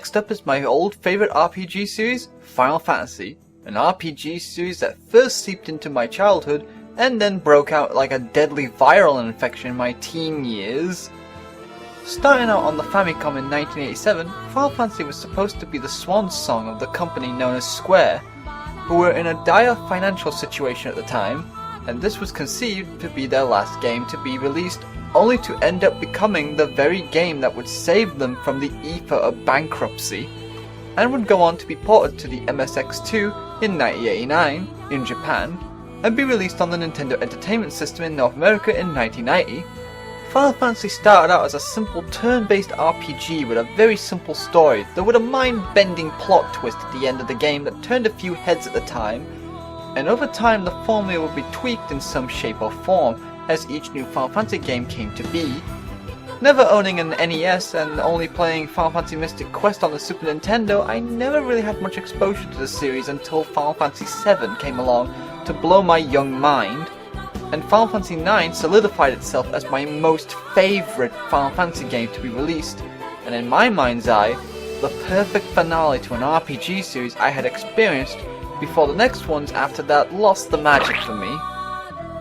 Next up is my old favourite RPG series, Final Fantasy, an RPG series that first seeped into my childhood and then broke out like a deadly viral infection in my teen years. Starting out on the Famicom in 1987, Final Fantasy was supposed to be the swan song of the company known as Square, who were in a dire financial situation at the time, and this was conceived to be their last game to be released, only to end up becoming the very game that would save them from the ether of bankruptcy, and would go on to be ported to the MSX2 in 1989 in Japan, and be released on the Nintendo Entertainment System in North America in 1990. Final Fantasy started out as a simple turn-based RPG with a very simple story, though with a mind-bending plot twist at the end of the game that turned a few heads at the time, and over time the formula would be tweaked in some shape or form as each new Final Fantasy game came to be. Never owning an NES and only playing Final Fantasy Mystic Quest on the Super Nintendo, I never really had much exposure to the series until Final Fantasy VII came along to blow my young mind, and Final Fantasy IX solidified itself as my most favourite Final Fantasy game to be released, and in my mind's eye, the perfect finale to an RPG series I had experienced before the next ones after that lost the magic for me.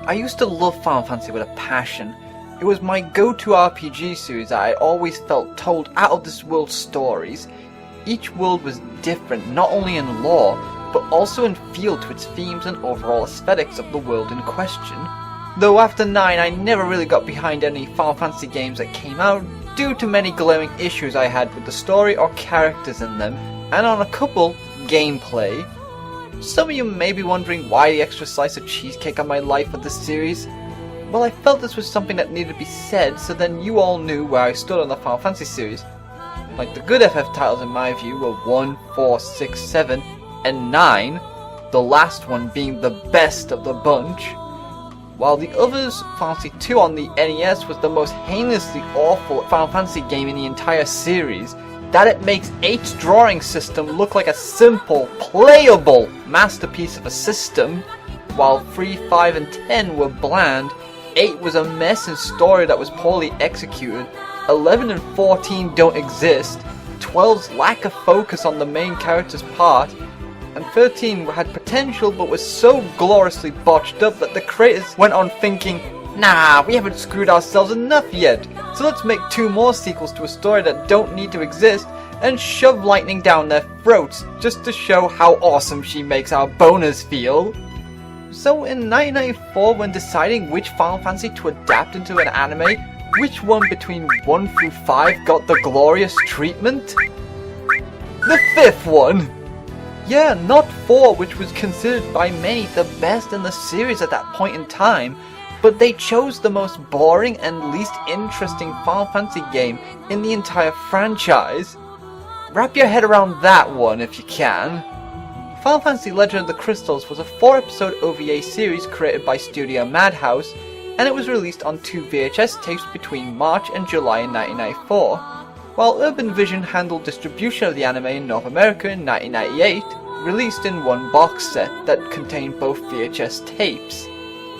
I used to love Final Fantasy with a passion. It was my go-to RPG series that I always felt told out-of-this-world stories. Each world was different, not only in lore, but also in feel to its themes and overall aesthetics of the world in question. Though after 9 I never really got behind any Final Fantasy games that came out, due to many glaring issues I had with the story or characters in them, and on a couple, gameplay. Some of you may be wondering why the extra slice of cheesecake on my life with this series. Well, I felt this was something that needed to be said, so then you all knew where I stood on the Final Fantasy series. Like the good FF titles in my view were 1, 4, 6, 7, and 9, the last one being the best of the bunch. While the others, Final Fantasy 2 on the NES was the most heinously awful Final Fantasy game in the entire series, that it makes 8's drawing system look like a simple, playable masterpiece of a system, while 3, 5, and 10 were bland, 8 was a mess in story that was poorly executed, 11 and 14 don't exist, 12's lack of focus on the main character's part, and 13 had potential but was so gloriously botched up that the creators went on thinking, nah, we haven't screwed ourselves enough yet, so let's make 2 more sequels to a story that don't need to exist and shove lightning down their throats just to show how awesome she makes our boners feel. So in 1994, when deciding which Final Fantasy to adapt into an anime, which one between 1 through 5 got the glorious treatment? The 5th one! Yeah, not 4, which was considered by many the best in the series at that point in time, but they chose the most boring and least interesting Final Fantasy game in the entire franchise. Wrap your head around that one if you can. Final Fantasy Legend of the Crystals was a 4-episode OVA series created by Studio Madhouse, and it was released on 2 VHS tapes between March and July in 1994, while Urban Vision handled distribution of the anime in North America in 1998, released in 1 box set that contained both VHS tapes.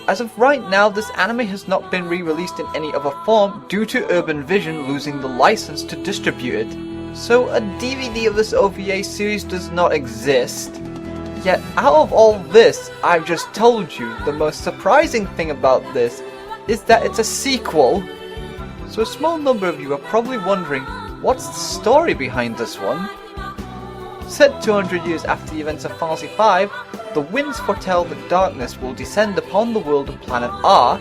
As of right now, this anime has not been re-released in any other form due to Urban Vision losing the license to distribute it, so a DVD of this OVA series does not exist. Yet out of all this I've just told you, the most surprising thing about this is that it's a sequel. So a small number of you are probably wondering, what's the story behind this one? Set 200 years after the events of Final Fantasy V, the winds foretell that darkness will descend upon the world of planet R,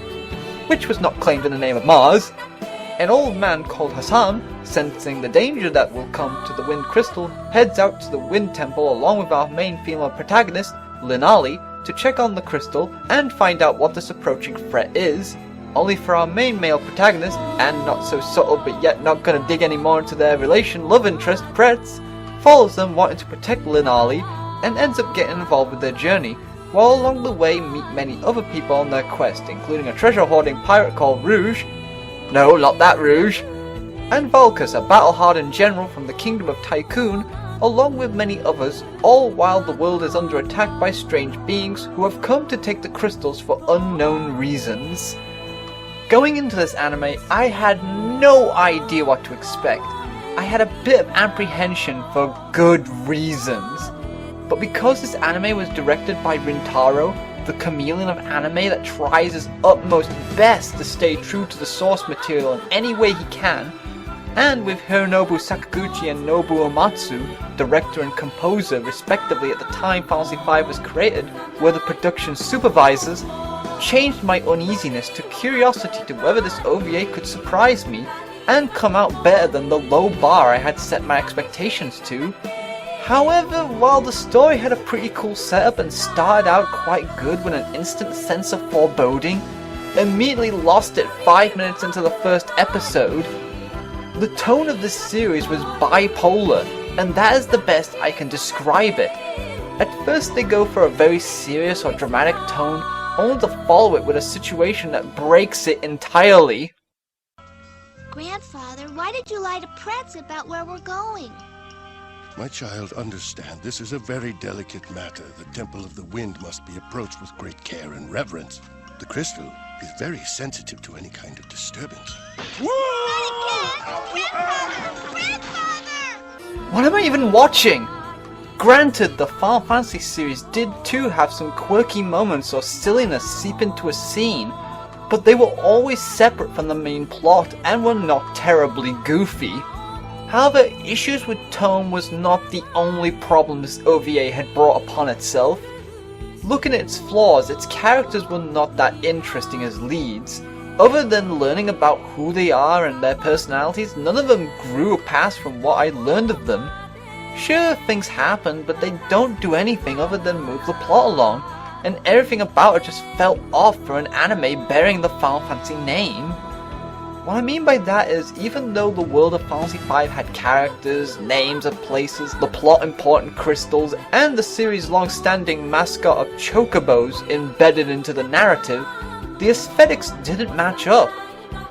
which was not claimed in the name of Mars. An old man called Hassan, sensing the danger that will come to the Wind Crystal, heads out to the Wind Temple along with our main female protagonist, Linali, to check on the crystal and find out what this approaching threat is, only for our main male protagonist, and not so subtle but yet not gonna dig any more into their love interest, Pretz, follows them wanting to protect Linali and ends up getting involved with their journey, while along the way meet many other people on their quest, including a treasure-hoarding pirate called Rouge, no, not that Rouge, and Valkus, a battle-hardened general from the kingdom of Tycoon, along with many others, all while the world is under attack by strange beings who have come to take the crystals for unknown reasons. Going into this anime, I had no idea what to expect. I had a bit of apprehension for good reasons. But because this anime was directed by Rintaro, the chameleon of anime that tries his utmost best to stay true to the source material in any way he can, and with Hironobu Sakaguchi and Nobuo Matsu, director and composer respectively at the time Final Fantasy V was created, were the production supervisors, changed my uneasiness to curiosity to whether this OVA could surprise me and come out better than the low bar I had set my expectations to. However, while the story had a pretty cool setup and started out quite good with an instant sense of foreboding, immediately lost it 5 minutes into the first episode. The tone of this series was bipolar, and that is the best I can describe it. At first they go for a very serious or dramatic tone, only to follow it with a situation that breaks it entirely. Grandfather, why did you lie to Pretz about where we're going? My child, understand, this is a very delicate matter. The Temple of the Wind must be approached with great care and reverence. The crystal is very sensitive to any kind of disturbance. What am I even watching? Granted, the Final Fantasy series did too have some quirky moments or silliness seep into a scene, but they were always separate from the main plot and were not terribly goofy. However, issues with tone was not the only problem this OVA had brought upon itself. Looking at its flaws, its characters were not that interesting as leads. Other than learning about who they are and their personalities, none of them grew past from what I learned of them. Sure, things happen, but they don't do anything other than move the plot along, and everything about it just felt off for an anime bearing the Final Fantasy name. What I mean by that is, even though the world of Final Fantasy V had characters, names of places, the plot-important crystals, and the series' long-standing mascot of chocobos embedded into the narrative, the aesthetics didn't match up.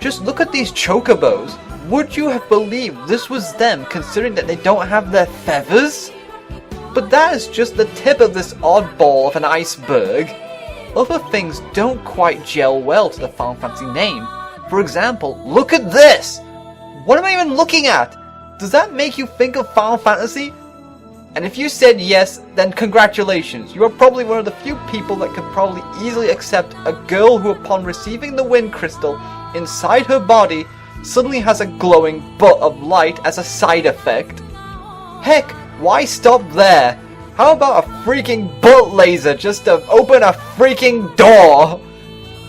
Just look at these chocobos. Would you have believed this was them, considering that they don't have their feathers? But that is just the tip of this oddball of an iceberg. Other things don't quite gel well to the Final Fantasy name. For example, look at this! What am I even looking at? Does that make you think of Final Fantasy? And if you said yes, then congratulations. You are probably one of the few people that could probably easily accept a girl who upon receiving the wind crystal inside her body suddenly has a glowing butt of light as a side effect. Heck, why stop there? How about a freaking butt laser just to open a freaking door?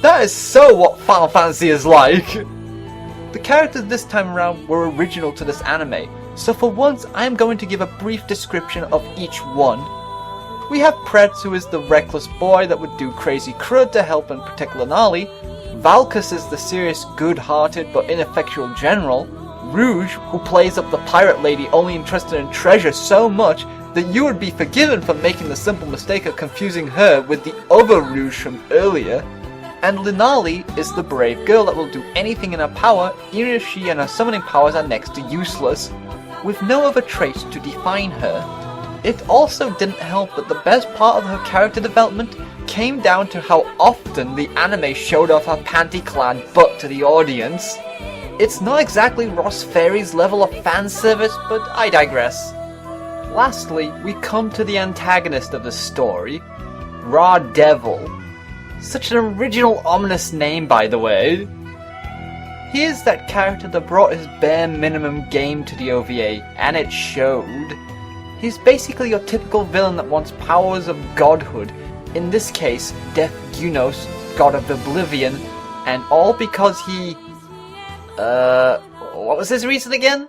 That is so what Final Fantasy is like! The characters this time around were original to this anime, so for once I am going to give a brief description of each one. We have Pretz, who is the reckless boy that would do crazy crud to help and protect Lanali. Valkus is the serious, good-hearted but ineffectual general. Rouge, who plays up the pirate lady only interested in treasure so much that you would be forgiven for making the simple mistake of confusing her with the other Rouge from earlier. And Linali is the brave girl that will do anything in her power, even if she and her summoning powers are next to useless, with no other traits to define her. It also didn't help that the best part of her character development came down to how often the anime showed off her panty-clad butt to the audience. It's not exactly Ross Fairy's level of fan service, but I digress. Lastly, we come to the antagonist of the story, Raw Devil. Such an original, ominous name, by the way. He is that character that brought his bare minimum game to the OVA, and it showed. He's basically your typical villain that wants powers of godhood, in this case, Death Gyunos, god of oblivion, and all because he... what was his reason again?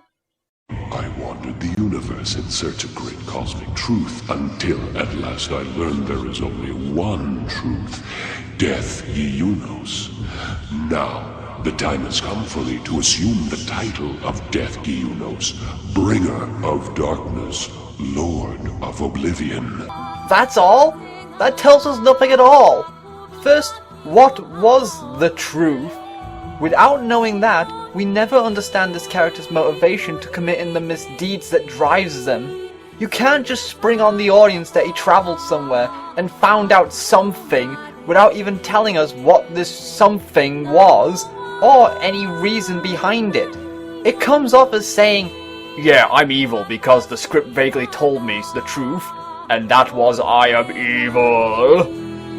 I wandered the universe in search of great cosmic truth, until at last I learned there is only one truth. Death Gyunos. Now, the time has come for me to assume the title of Death Gyunos, Bringer of Darkness, Lord of Oblivion. That's all? That tells us nothing at all. First, what was the truth? Without knowing that, we never understand this character's motivation to commit in the misdeeds that drives them. You can't just spring on the audience that he traveled somewhere and found out something without even telling us what this something was, or any reason behind it. It comes off as saying, Yeah, I'm evil because the script vaguely told me the truth, and that was I am evil.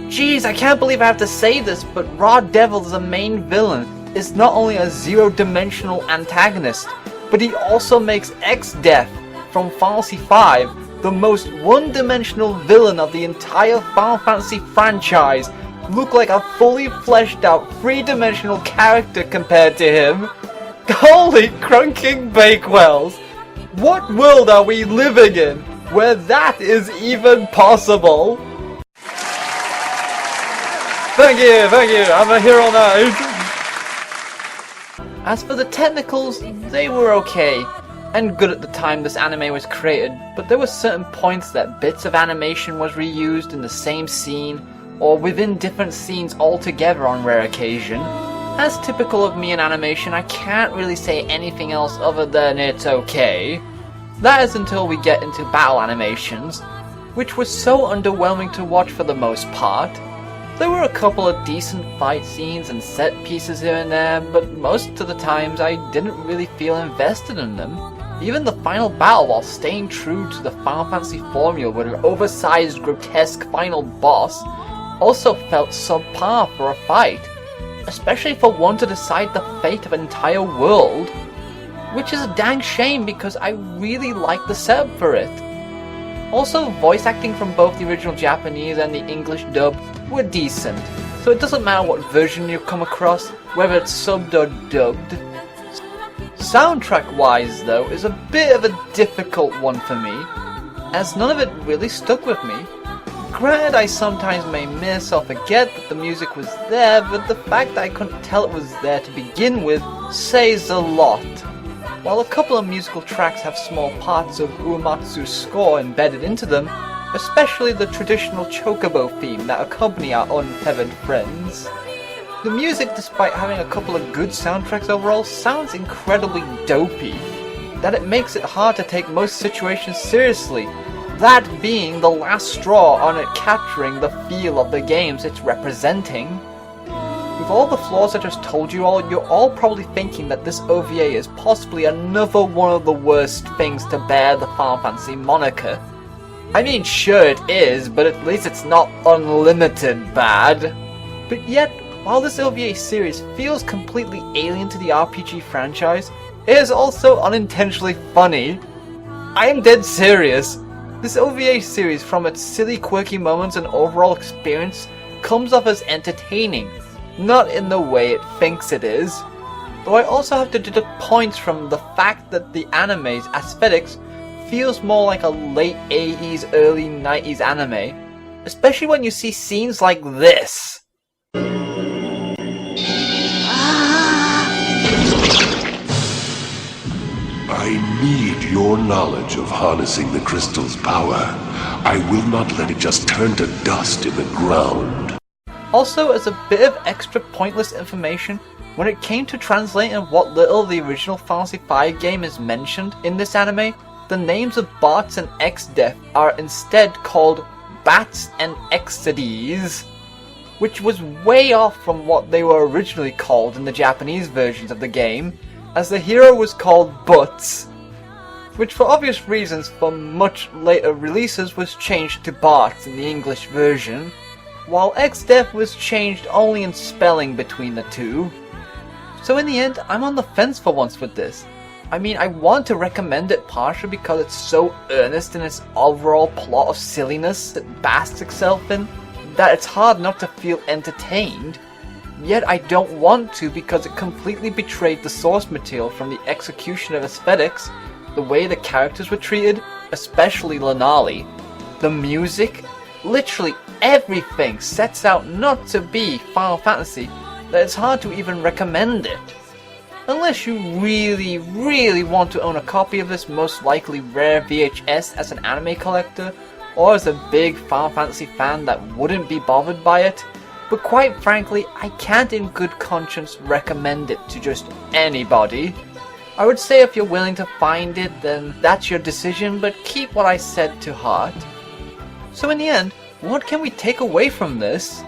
Jeez, I can't believe I have to say this, but Raw Devil, the main villain, is not only a zero-dimensional antagonist, but he also makes X-Death from Final Fantasy V the most one-dimensional villain of the entire Final Fantasy franchise look like a fully fleshed out three-dimensional character compared to him. Holy crunking bakewells! What world are we living in where that is even possible? Thank you, I'm a hero now. As for the technicals, they were okay, and good at the time this anime was created, but there were certain points that bits of animation was reused in the same scene, or within different scenes altogether on rare occasion. As typical of me in animation, I can't really say anything else other than it's okay. That is until we get into battle animations, which was so underwhelming to watch for the most part. There were a couple of decent fight scenes and set pieces here and there, but most of the times I didn't really feel invested in them. Even the final battle, while staying true to the Final Fantasy formula with an oversized, grotesque final boss, also felt subpar for a fight, especially for one to decide the fate of an entire world, which is a dang shame because I really liked the setup for it. Also, voice acting from both the original Japanese and the English dub were decent, so it doesn't matter what version you come across, whether it's subbed or dubbed. Soundtrack-wise though, is a bit of a difficult one for me, as none of it really stuck with me. Granted, I sometimes may miss or forget that the music was there, but the fact that I couldn't tell it was there to begin with says a lot. While a couple of musical tracks have small parts of Uematsu's score embedded into them, especially the traditional chocobo theme that accompany our unfeathered friends. The music, despite having a couple of good soundtracks overall, sounds incredibly dopey, that it makes it hard to take most situations seriously, that being the last straw on it capturing the feel of the games it's representing. With all the flaws I just told you all, you're all probably thinking that this OVA is possibly another one of the worst things to bear the Final Fantasy moniker. I mean, sure it is, but at least it's not unlimited bad. But yet, while this OVA series feels completely alien to the RPG franchise, it is also unintentionally funny. I am dead serious. This OVA series, from its silly quirky moments and overall experience, comes off as entertaining, not in the way it thinks it is. Though I also have to deduct points from the fact that the anime's aesthetics feels more like a late 80s, early 90s anime, especially when you see scenes like this. I need your knowledge of harnessing the crystal's power. I will not let it just turn to dust in the ground. Also, as a bit of extra pointless information, when it came to translating what little the original Final Fantasy V game is mentioned in this anime, the names of Bartz and X-Death are instead called Bats and Exodies, which was way off from what they were originally called in the Japanese versions of the game, as the hero was called Butts, which for obvious reasons for much later releases was changed to Bartz in the English version, while X-Death was changed only in spelling between the two. So in the end, I'm on the fence for once with this. I mean, I want to recommend it partially because it's so earnest in its overall plot of silliness it basks itself in, that it's hard not to feel entertained. Yet I don't want to because it completely betrayed the source material from the execution of aesthetics, the way the characters were treated, especially Lanali. The music, literally everything sets out not to be Final Fantasy, that it's hard to even recommend it. Unless you really, really want to own a copy of this most likely rare VHS as an anime collector, or as a big Final Fantasy fan that wouldn't be bothered by it. But quite frankly, I can't in good conscience recommend it to just anybody. I would say if you're willing to find it, then that's your decision, but keep what I said to heart. So in the end, what can we take away from this?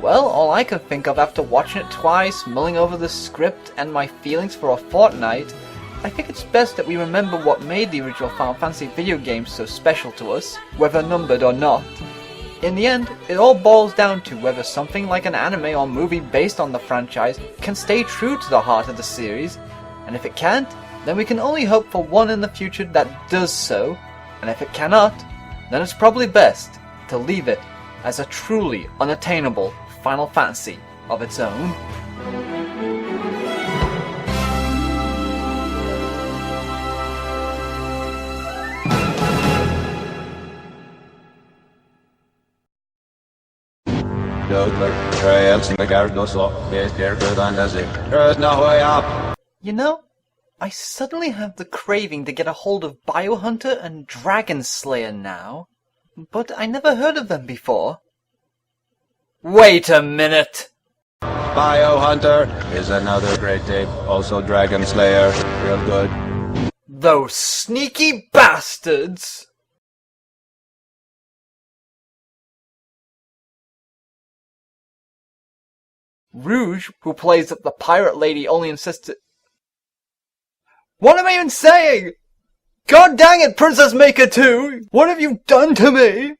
Well, all I can think of after watching it twice, mulling over the script and my feelings for a fortnight, I think it's best that we remember what made the original Final Fantasy video games so special to us, whether numbered or not. In the end, it all boils down to whether something like an anime or movie based on the franchise can stay true to the heart of the series, and if it can't, then we can only hope for one in the future that does so, and if it cannot, then it's probably best to leave it as a truly unattainable Final Fantasy of its own. You know, I suddenly have the craving to get a hold of Biohunter and Dragon Slayer now, but I never heard of them before. Wait a minute! Biohunter is another great tape, also Dragon Slayer, real good. Those sneaky bastards! Rouge, who plays the pirate lady, only insisted... What am I even saying? God dang it, Princess Maker 2! What have you done to me?